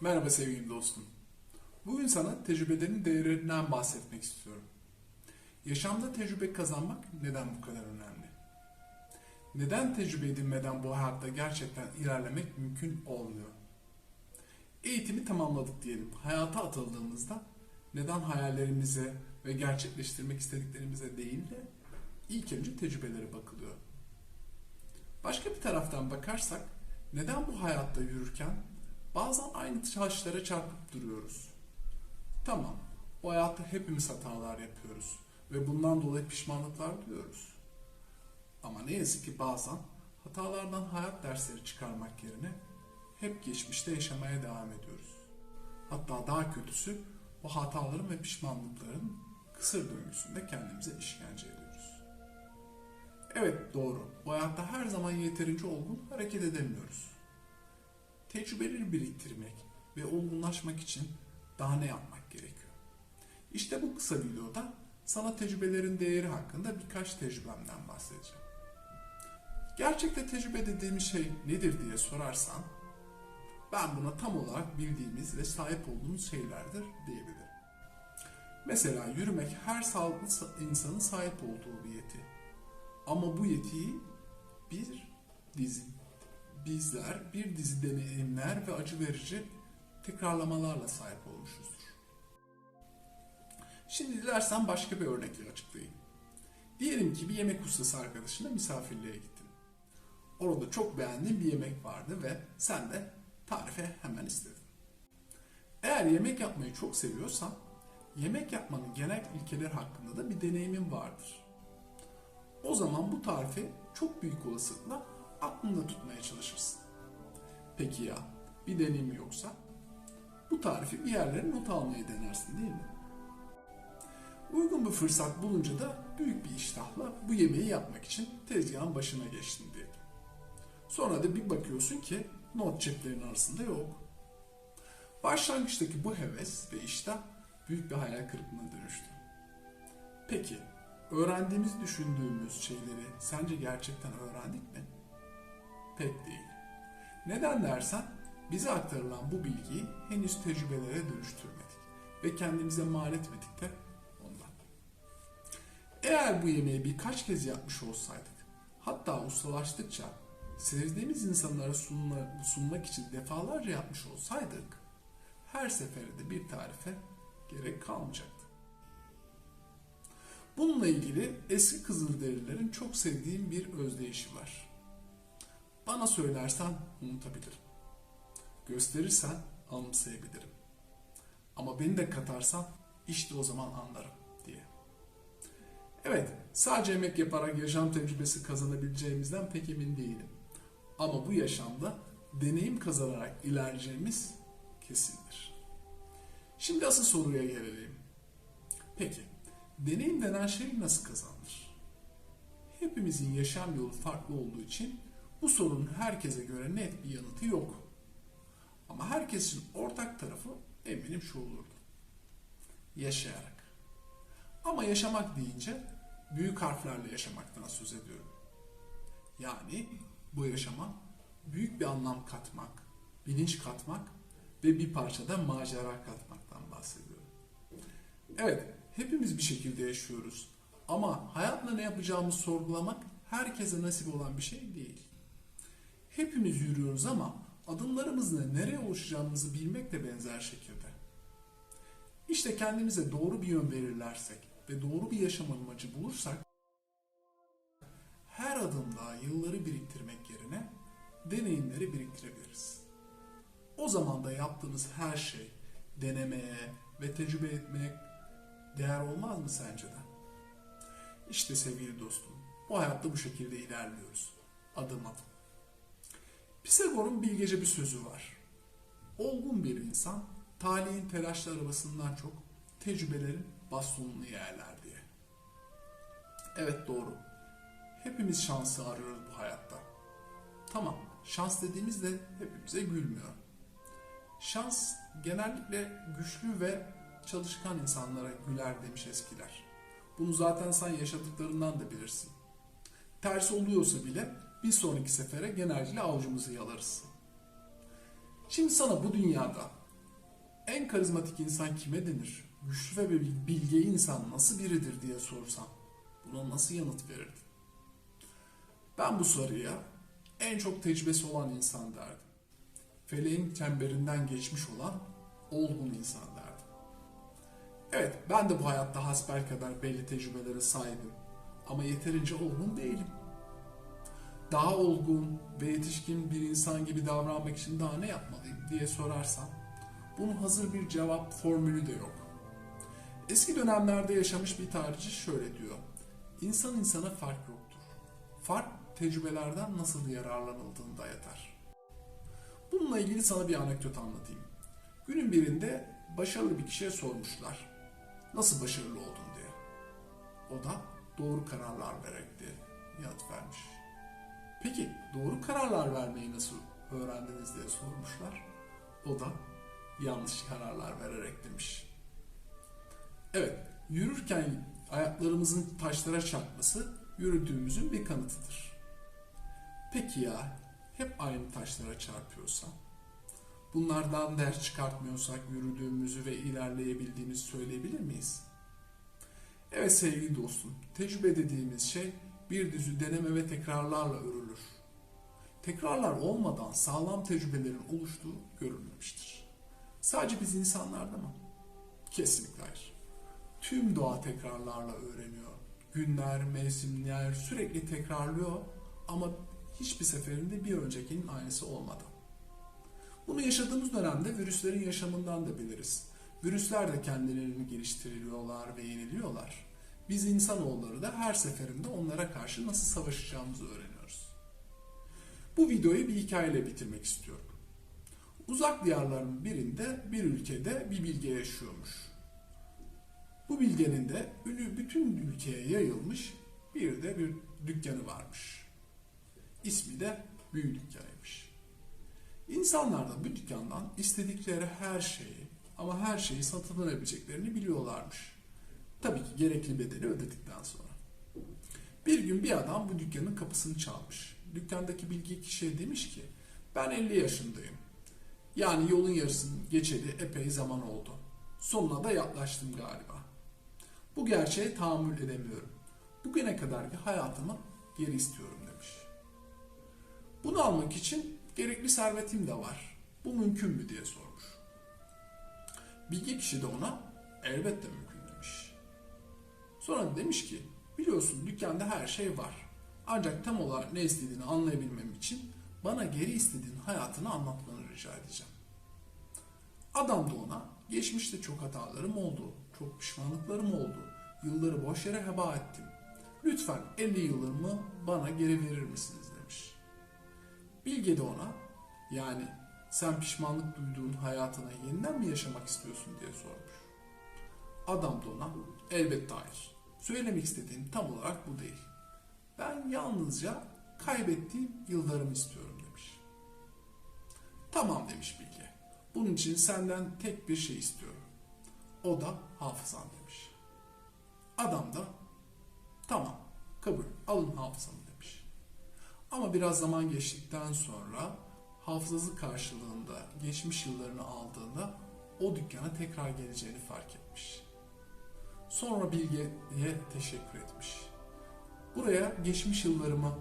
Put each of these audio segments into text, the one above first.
Merhaba sevgili dostum. Bugün sana tecrübelerin değerinden bahsetmek istiyorum. Yaşamda tecrübe kazanmak neden bu kadar önemli? Neden tecrübe edinmeden bu hayatta gerçekten ilerlemek mümkün olmuyor? Eğitimi tamamladık diyelim. Hayata atıldığımızda neden hayallerimize ve gerçekleştirmek istediklerimize değil de ilk önce tecrübelere bakılıyor? Başka bir taraftan bakarsak neden bu hayatta yürürken bazen aynı taşlara çarpıp duruyoruz? Tamam, o hayatta hepimiz hatalar yapıyoruz ve bundan dolayı pişmanlıklar duyuyoruz. Ama ne yazık ki bazen hatalardan hayat dersleri çıkarmak yerine hep geçmişte yaşamaya devam ediyoruz. Hatta daha kötüsü bu hataların ve pişmanlıkların kısır döngüsünde kendimize işkence ediyoruz. Evet doğru, bu hayatta her zaman yeterince olgun hareket edemiyoruz. Tecrübeleri biriktirmek ve olgunlaşmak için daha ne yapmak gerekiyor? İşte bu kısa videoda sana tecrübelerin değeri hakkında birkaç tecrübemden bahsedeceğim. Gerçekte tecrübe dediğimiz şey nedir diye sorarsan, ben buna tam olarak bildiğimiz ve sahip olduğumuz şeylerdir diyebilirim. Mesela yürümek her sağlıklı insanın sahip olduğu bir yeti. Ama bu yetiyi bizler bir dizi deneyimler ve acı verici tekrarlamalarla sahip olmuşuzdur. Şimdi dilersen başka bir örnekle açıklayayım. Diyelim ki bir yemek ustası arkadaşına misafirliğe gittin. Orada çok beğendiğin bir yemek vardı ve sen de tarife hemen istedin. Eğer yemek yapmayı çok seviyorsan, yemek yapmanın genel ilkeleri hakkında da bir deneyimin vardır. O zaman bu tarifi çok büyük olasılıkla aklında tutmaya çalışırsın. Peki ya bir deneyim yoksa? Bu tarifi bir yerlere not almayı denersin değil mi? Uygun bir fırsat bulunca da büyük bir iştahla bu yemeği yapmak için tezgahın başına geçtin diyelim. Sonra da bir bakıyorsun ki not ceplerin arasında yok. Başlangıçtaki bu heves ve iştah büyük bir hayal kırıklığına dönüştü. Peki, öğrendiğimizi düşündüğümüz şeyleri sence gerçekten öğrendik mi? Pek değil. Neden dersen, bize aktarılan bu bilgiyi henüz tecrübelere dönüştürmedik ve kendimize mal etmedik de ondan. Eğer bu yemeği birkaç kez yapmış olsaydık, hatta ustalaştıkça sevdiğimiz insanlara sunmak için defalarca yapmış olsaydık, her seferinde bir tarife gerek kalmayacaktı. Bununla ilgili eski Kızılderililerin çok sevdiğim bir özdeyişi var. Bana söylersen unutabilirim. Gösterirsen anımsayabilirim. Ama beni de katarsan işte o zaman anlarım diye. Evet, sadece yemek yaparak yaşam tecrübesi kazanabileceğimizden pek emin değilim. Ama bu yaşamda deneyim kazanarak ilerleyeceğimiz kesindir. Şimdi asıl soruya gelelim. Peki, deneyim denen şey nasıl kazanılır? Hepimizin yaşam yolu farklı olduğu için bu sorunun herkese göre net bir yanıtı yok. Ama herkesin ortak tarafı eminim şu olurdu. Yaşayarak. Ama yaşamak deyince büyük harflerle yaşamaktan söz ediyorum. Yani bu yaşama büyük bir anlam katmak, bilinç katmak ve bir parça da macera katmaktan bahsediyorum. Evet, hepimiz bir şekilde yaşıyoruz. Ama hayatla ne yapacağımızı sorgulamak herkese nasip olan bir şey değil. Hepimiz yürüyoruz ama adımlarımızla nereye ulaşacağımızı bilmek de benzer şekilde. İşte kendimize doğru bir yön belirlersek ve doğru bir yaşam amacı bulursak, her adımda yılları biriktirmek yerine deneyimleri biriktirebiliriz. O zaman da yaptığımız her şey denemeye ve tecrübe etmeye değer olmaz mı sence de? İşte sevgili dostum, bu hayatta bu şekilde ilerliyoruz. Adım adım. Pisagor'un bilgece bir sözü var. Olgun bir insan, talihin telaşlı arabasından çok tecrübelerin bastonunu yerler diye. Evet doğru. Hepimiz şansı arıyoruz bu hayatta. Tamam, şans dediğimizde hepimize gülmüyor. Şans genellikle güçlü ve çalışkan insanlara güler demiş eskiler. Bunu zaten sen yaşadıklarından da bilirsin. Ters oluyorsa bile bir sonraki sefere genellikle avucumuzu yalarız. Şimdi sana bu dünyada En karizmatik insan kime denir? Güçlü ve bilge insan nasıl biridir diye sorsam buna nasıl yanıt verirdin? Ben bu soruya en çok tecrübesi olan insan derdim. Feleğin çemberinden geçmiş olan olgun insan derdim. Evet, ben de bu hayatta hasbelkader belli tecrübelere sahibim. Ama yeterince olgun değilim. Daha olgun ve yetişkin bir insan gibi davranmak için daha ne yapmalıyım diye sorarsam, bunun hazır bir cevap formülü de yok. Eski dönemlerde yaşamış bir tarihçi şöyle diyor: İnsan insana fark yoktur. Fark tecrübelerden nasıl yararlanıldığında yatar. Bununla ilgili sana bir anekdot anlatayım. Günün birinde başarılı bir kişiye sormuşlar. Nasıl başarılı oldun diye. O da doğru kararlar vererek diye yanıt vermiş. Peki doğru kararlar vermeyi nasıl öğrendiniz diye sormuşlar. O da yanlış kararlar vererek demiş. Evet, yürürken ayaklarımızın taşlara çarpması yürüdüğümüzün bir kanıtıdır. Peki ya hep aynı taşlara çarpıyorsa? Bunlardan ders çıkartmıyorsak yürüdüğümüzü ve ilerleyebildiğimizi söyleyebilir miyiz? Evet sevgili dostum, tecrübe dediğimiz şey bir düzü deneme ve tekrarlarla örülür. Tekrarlar olmadan sağlam tecrübelerin oluştuğu görülmemiştir. Sadece biz insanlarda mı? Kesinlikle hayır. Tüm doğa tekrarlarla öğreniyor. Günler, mevsimler sürekli tekrarlıyor ama hiçbir seferinde bir öncekinin aynısı olmadan. Bunu yaşadığımız dönemde virüslerin yaşamından da biliriz. Virüsler de kendilerini geliştiriyorlar ve yeniliyorlar. Biz insanoğulları da her seferinde onlara karşı nasıl savaşacağımızı öğreniyoruz. Bu videoyu bir hikayeyle bitirmek istiyorum. Uzak diyarların birinde bir ülkede bir bilge yaşıyormuş. Bu bilgenin de ünü bütün ülkeye yayılmış bir de bir dükkanı varmış. İsmi de büyü dükkanıymış. İnsanlar da bu dükkandan istedikleri her şeyi ama her şeyi satın alabileceklerini biliyorlarmış. Tabii ki gerekli bedeli ödedikten sonra. Bir gün bir adam bu dükkanın kapısını çalmış. Dükkandaki bilge kişiye demiş ki ben 50 yaşındayım. Yani yolun yarısını geçeli epey zaman oldu. Sonuna da yaklaştım galiba. Bu gerçeğe tahammül edemiyorum. Bugüne kadarki hayatımı geri istiyorum demiş. Bunu almak için gerekli servetim de var. Bu mümkün mü diye sormuş. Bilge kişi de ona elbette mümkün demiş. Sonra demiş ki biliyorsun dükkanda her şey var. Ancak tam olarak ne istediğini anlayabilmem için bana geri istediğin hayatını anlatmanı rica edeceğim. Adam da ona geçmişte çok hatalarım oldu, çok pişmanlıklarım oldu, yılları boş yere heba ettim. Lütfen 50 yıllarımı bana geri verir misiniz demiş. Bilge de ona yani sen pişmanlık duyduğun hayatına yeniden mi yaşamak istiyorsun diye sormuş. Adam da ona elbette hayır. Söylemek istediğim tam olarak bu değil. Ben yalnızca kaybettiğim yıllarımı istiyorum demiş. Tamam demiş Bilge. Bunun için senden tek bir şey istiyorum. O da hafızan demiş. Adam da tamam kabul alın hafızamı demiş. Ama biraz zaman geçtikten sonra hafızası karşılığında geçmiş yıllarını aldığında o dükkana tekrar geleceğini fark etmiş. Sonra Bilge'ye teşekkür etmiş. Buraya geçmiş yıllarımı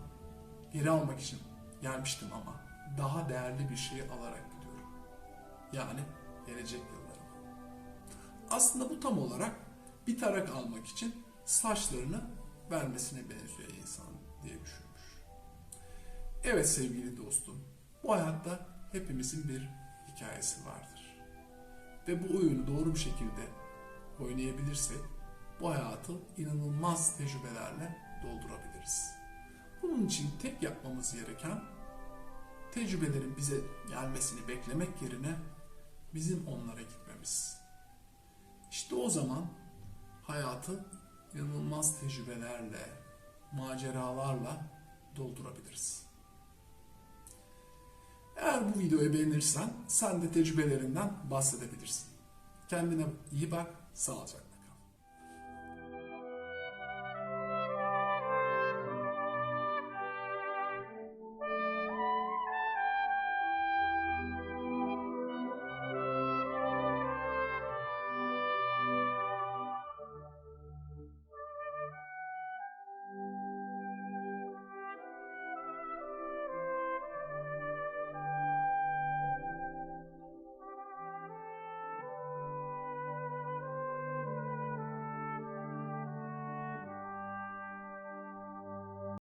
geri almak için gelmiştim ama daha değerli bir şey alarak gidiyorum. Yani gelecek yıllarımı. Aslında bu tam olarak bir tarak almak için saçlarını vermesine benziyor insan diye düşünmüş. Evet sevgili dostum, bu hayatta hepimizin bir hikayesi vardır. Ve bu oyunu doğru bir şekilde oynayabilirsek bu hayatı inanılmaz tecrübelerle doldurabiliriz. Bunun için tek yapmamız gereken tecrübelerin bize gelmesini beklemek yerine bizim onlara gitmemiz. İşte o zaman hayatı inanılmaz tecrübelerle, maceralarla doldurabiliriz. Eğer bu videoyu beğenirsen sen de tecrübelerinden bahsedebilirsin. Kendine iyi bak, sağlıcakla.